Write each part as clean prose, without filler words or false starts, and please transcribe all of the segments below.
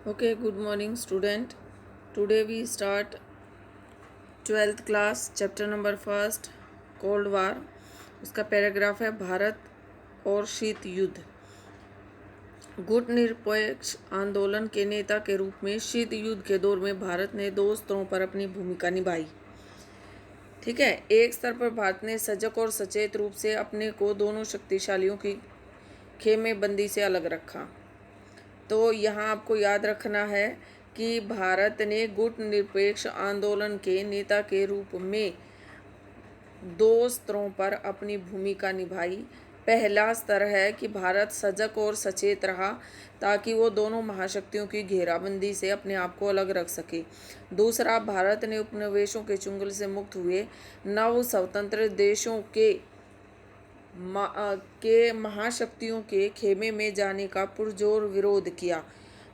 Okay, good morning, student. Today we start 12th class, chapter number first, cold war. उसका paragraph है भारत और शीत युद्ध. गुट निरपेक्ष आंदोलन के नेता के रूप में शीत युद्ध के दौर में भारत ने दो स्तरों पर अपनी भूमिका निभाई. ठीक है. एक स्तर पर भारत ने सजग और सचेत रूप से अपने को दोनों शक्तिशालियों की खेमेबंदी से अलग रखा. तो यहाँ आपको याद रखना है कि भारत ने गुट निरपेक्ष आंदोलन के नेता के रूप में दो स्तरों पर अपनी भूमिका निभाई. पहला स्तर है कि भारत सजग और सचेत रहा ताकि वो दोनों महाशक्तियों की घेराबंदी से अपने आप को अलग रख सके. दूसरा, भारत ने उपनिवेशों के चुंगल से मुक्त हुए नव स्वतंत्र देशों के महाशक्तियों के खेमे में जाने का पुरजोर विरोध किया.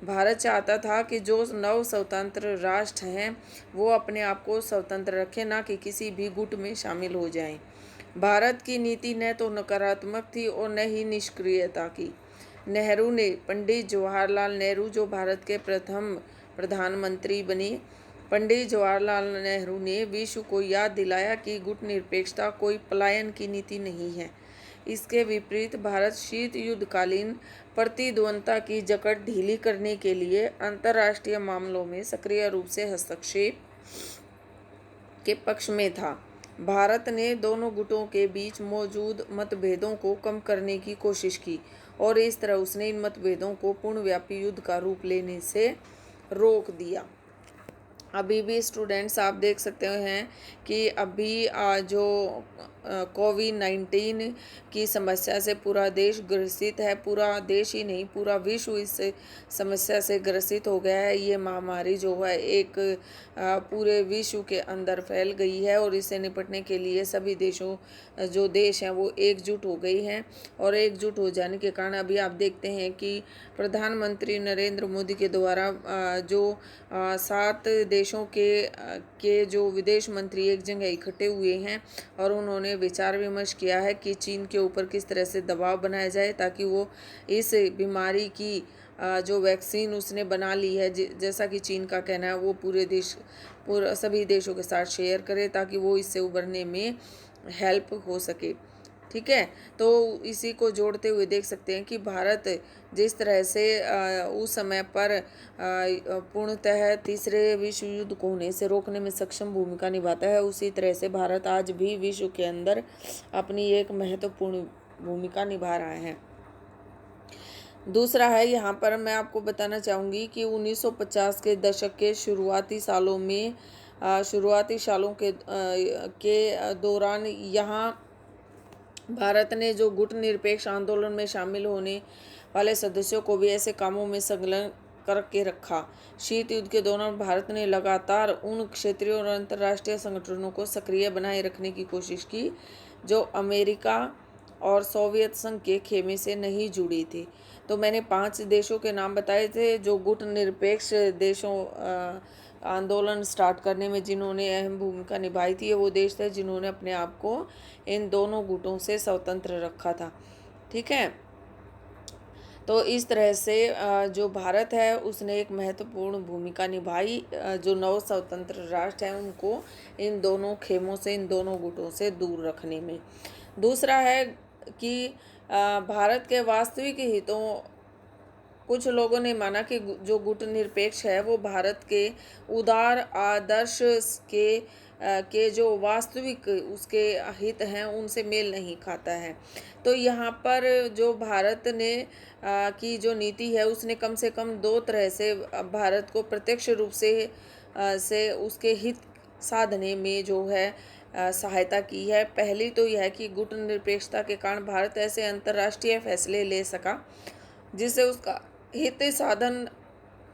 भारत चाहता था कि जो नव स्वतंत्र राष्ट्र हैं वो अपने आप को स्वतंत्र रखें, ना कि किसी भी गुट में शामिल हो जाएं. भारत की नीति न तो नकारात्मक थी और न ही निष्क्रियता की. नेहरू ने पंडित जवाहरलाल नेहरू जो भारत के प्रथम प्रधानमंत्री बने, पंडित जवाहरलाल नेहरू ने विश्व को याद दिलाया कि गुट निरपेक्षता कोई पलायन की नीति नहीं है. इसके विपरीत भारत शीत युद्धकालीन प्रतिद्वंद्विता की जकड़ ढीली करने के लिए अंतर्राष्ट्रीय मामलों में सक्रिय रूप से हस्तक्षेप के पक्ष में था. भारत ने दोनों गुटों के बीच मौजूद मतभेदों को कम करने की कोशिश की और इस तरह उसने इन मतभेदों को पूर्णव्यापी युद्ध का रूप लेने से रोक दिया. अभी भी स्टूडेंट्स आप देख सकते हैं कि अभी जो कोविड-19 की समस्या से पूरा देश ग्रसित है. पूरा देश ही नहीं, पूरा विश्व इस समस्या से ग्रसित हो गया है. ये महामारी जो है एक पूरे विश्व के अंदर फैल गई है और इससे निपटने के लिए सभी देश हैं वो एकजुट हो गई हैं. और एकजुट हो जाने के कारण अभी आप देखते हैं कि प्रधानमंत्री नरेंद्र मोदी के द्वारा जो 7 देशों के जो विदेश मंत्री एक जगह इकट्ठे हुए हैं और उन्होंने विचार विमर्श किया है कि चीन के ऊपर किस तरह से दबाव बनाया जाए ताकि वो इस बीमारी की जो वैक्सीन उसने बना ली है, जैसा कि चीन का कहना है, वो पूरा सभी देशों के साथ शेयर करे ताकि वो इससे उबरने में हेल्प हो सके. ठीक है. तो इसी को जोड़ते हुए देख सकते हैं कि भारत जिस तरह से उस समय पर पूर्णतः तीसरे विश्व युद्ध को होने से रोकने में सक्षम भूमिका निभाता है, उसी तरह से भारत आज भी विश्व के अंदर अपनी एक महत्वपूर्ण भूमिका निभा रहा है. दूसरा है, यहाँ पर मैं आपको बताना चाहूँगी कि 1950 के दशक के शुरुआती सालों के दौरान यहाँ भारत ने जो गुट निरपेक्ष आंदोलन में शामिल होने वाले सदस्यों को भी ऐसे कामों में संलग्न करके रखा. शीत युद्ध के दौरान भारत ने लगातार उन क्षेत्रीय और अंतर्राष्ट्रीय संगठनों को सक्रिय बनाए रखने की कोशिश की जो अमेरिका और सोवियत संघ के खेमे से नहीं जुड़ी थी. तो मैंने 5 देशों के नाम बताए थे जो गुट निरपेक्ष देशों आंदोलन स्टार्ट करने में जिन्होंने अहम भूमिका निभाई थी. वो देश थे जिन्होंने अपने आप को इन दोनों गुटों से स्वतंत्र रखा था. ठीक है. तो इस तरह से जो भारत है उसने एक महत्वपूर्ण भूमिका निभाई जो नव स्वतंत्र राष्ट्र हैं उनको इन दोनों खेमों से, इन दोनों गुटों से दूर रखने में. दूसरा है कि भारत के वास्तविक हितों, कुछ लोगों ने माना कि जो गुट निरपेक्ष है वो भारत के उदार आदर्श के जो वास्तविक उसके हित हैं उनसे मेल नहीं खाता है. तो यहाँ पर जो भारत ने की जो नीति है उसने कम से कम 2 तरह से भारत को प्रत्यक्ष रूप से उसके हित साधने में जो है सहायता की है. पहली तो यह है कि गुट निरपेक्षता के कारण भारत ऐसे अंतर्राष्ट्रीय फैसले ले सका जिससे उसका हित साधन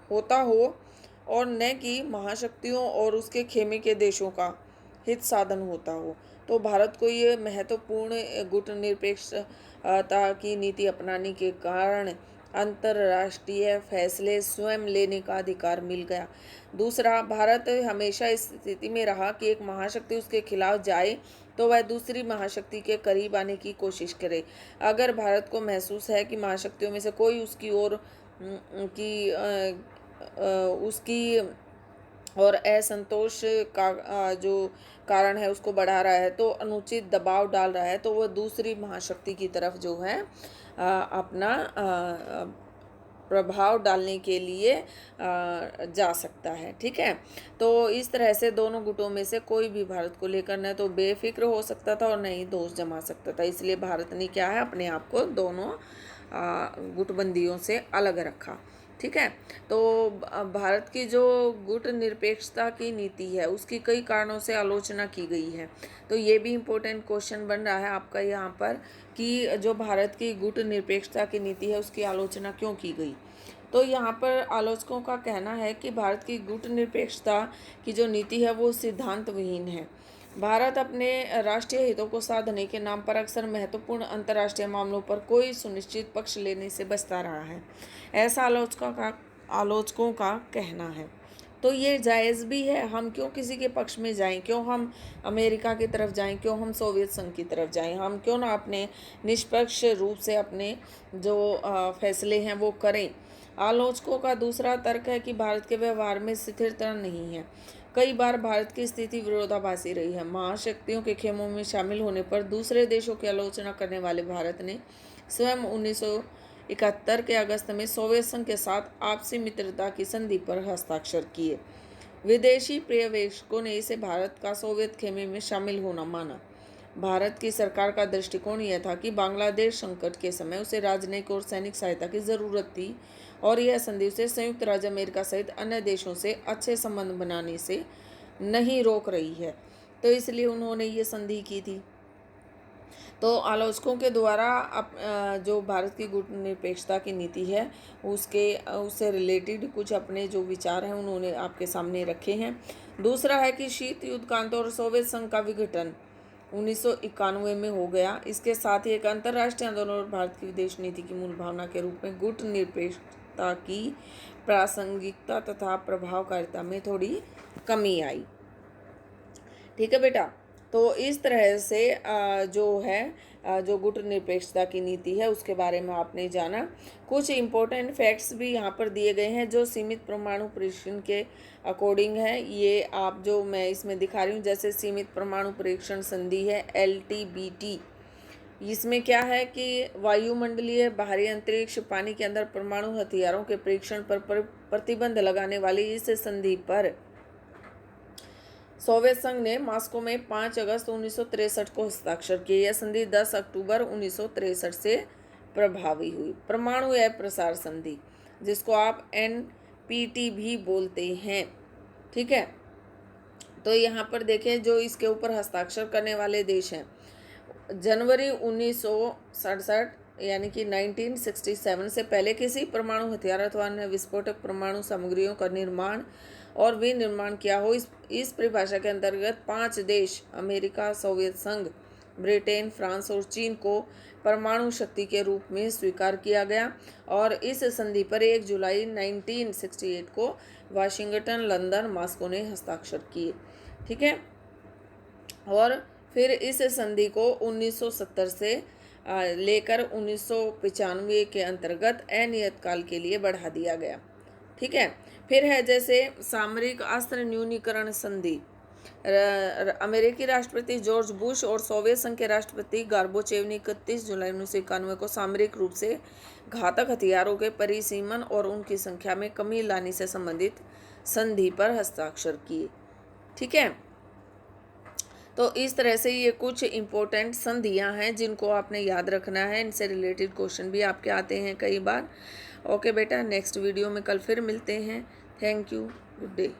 होता हो और न कि महाशक्तियों और उसके खेमे के देशों का हित साधन होता हो. तो भारत को ये महत्वपूर्ण गुट निरपेक्षता की नीति अपनाने के कारण अंतर्राष्ट्रीय फैसले स्वयं लेने का अधिकार मिल गया. दूसरा, भारत हमेशा इस स्थिति में रहा कि एक महाशक्ति उसके खिलाफ जाए तो वह दूसरी महाशक्ति के करीब आने की कोशिश करे. अगर भारत को महसूस है कि महाशक्तियों में से कोई उसकी ओर की उसकी और असंतोष का जो कारण है उसको बढ़ा रहा है, तो अनुचित दबाव डाल रहा है, तो वह दूसरी महाशक्ति की तरफ जो है अपना प्रभाव डालने के लिए जा सकता है। ठीक है, तो इस तरह से दोनों गुटों में से कोई भी भारत को लेकर न तो बेफिक्र हो सकता था और न ही दोष जमा सकता था। इसलिए भारत ने क्या है, अपने आप को दोनों गुटबंदियों से अलग रखा। ठीक है, तो भारत की जो गुट निरपेक्षता की नीति है उसकी कई कारणों से आलोचना की गई है। तो ये भी इम्पोर्टेंट क्वेश्चन बन रहा है आपका यहाँ पर कि जो भारत की गुट निरपेक्षता की नीति है उसकी आलोचना क्यों की गई। तो यहाँ पर आलोचकों का कहना है कि भारत की गुट निरपेक्षता की जो नीति है वो सिद्धांत विहीन है। भारत अपने राष्ट्रीय हितों को साधने के नाम पर अक्सर महत्वपूर्ण अंतर्राष्ट्रीय मामलों पर कोई सुनिश्चित पक्ष लेने से बचता रहा है, ऐसा आलोचकों का कहना है। तो ये जायज़ भी है, हम क्यों किसी के पक्ष में जाएं, क्यों हम अमेरिका की तरफ जाएं, क्यों हम सोवियत संघ की तरफ जाएं, हम क्यों ना अपने निष्पक्ष रूप से अपने जो फैसले हैं वो करें। आलोचकों का दूसरा तर्क है कि भारत के व्यवहार में स्थिरता नहीं है। कई बार भारत की स्थिति विरोधाभासी रही है। महाशक्तियों के खेमों में शामिल होने पर दूसरे देशों की आलोचना करने वाले भारत ने स्वयं 1971 के अगस्त में सोवियत संघ के साथ आपसी मित्रता की संधि पर हस्ताक्षर किए। विदेशी पर्यवेक्षकों ने इसे भारत का सोवियत खेमे में शामिल होना माना। भारत की सरकार का दृष्टिकोण यह था कि बांग्लादेश संकट के समय उसे राजनयिक और सैनिक सहायता की जरूरत थी और यह संधि उसे संयुक्त राज्य अमेरिका सहित अन्य देशों से अच्छे संबंध बनाने से नहीं रोक रही है, तो इसलिए उन्होंने ये संधि की थी। तो आलोचकों के द्वारा जो भारत की गुट निरपेक्षता की नीति है उससे रिलेटेड कुछ अपने जो विचार हैं उन्होंने आपके सामने रखे हैं। दूसरा है कि शीत युद्ध का अंत और सोवियत संघ का विघटन 1991 में हो गया। इसके साथ ही एक अंतर्राष्ट्रीय आंदोलन और भारत की विदेश नीति की मूल भावना के रूप में गुट निरपेक्षता की प्रासंगिकता तथा प्रभावकारिता में थोड़ी कमी आई। ठीक है बेटा, तो इस तरह से जो गुट निरपेक्षता की नीति है उसके बारे में आपने जाना। कुछ इम्पोर्टेंट फैक्ट्स भी यहाँ पर दिए गए हैं जो सीमित परमाणु परीक्षण के अकॉर्डिंग है। ये आप जो मैं इसमें दिखा रही हूँ, जैसे सीमित परमाणु परीक्षण संधि है LTBT। इसमें क्या है कि वायुमंडलीय, बाहरी अंतरिक्ष, पानी के अंदर परमाणु हथियारों के परीक्षण पर प्रतिबंध लगाने वाली इस संधि पर सोवियत संघ ने मॉस्को में 5 अगस्त 1963 को हस्ताक्षर किए। यह संधि 10 अक्टूबर 1963 से प्रभावी हुई। परमाणु अप्रसार संधि, जिसको आप NPT भी बोलते हैं। ठीक है, तो यहाँ पर देखें जो इसके ऊपर हस्ताक्षर करने वाले देश हैं। जनवरी 1967 यानी कि 1967 से पहले किसी परमाणु हथियार अथवा अन्य विस्फोटक परमाणु सामग्रियों का निर्माण और विनिर्माण किया हो। इस परिभाषा के अंतर्गत 5 देश अमेरिका, सोवियत संघ, ब्रिटेन, फ्रांस और चीन को परमाणु शक्ति के रूप में स्वीकार किया गया और इस संधि पर 1 जुलाई 1968 को वाशिंगटन, लंदन, मॉस्को ने हस्ताक्षर किए। ठीक है, और फिर इस संधि को 1970 से लेकर 1995 के अंतर्गत अनियत काल के लिए बढ़ा दिया गया। ठीक है, फिर है जैसे सामरिक अस्त्र न्यूनीकरण संधि। अमेरिकी राष्ट्रपति जॉर्ज बुश और सोवियत संघ के राष्ट्रपति गार्बोचेव ने 31 जुलाई 1991 को सामरिक रूप से घातक हथियारों के परिसीमन और उनकी संख्या में कमी लाने से संबंधित संधि पर हस्ताक्षर किए। ठीक है, तो इस तरह से ये कुछ इम्पोर्टेंट संधियां हैं जिनको आपने याद रखना है। इनसे रिलेटेड क्वेश्चन भी आपके आते हैं कई बार। ओके बेटा, नेक्स्ट वीडियो में कल फिर मिलते हैं। Thank you, good day.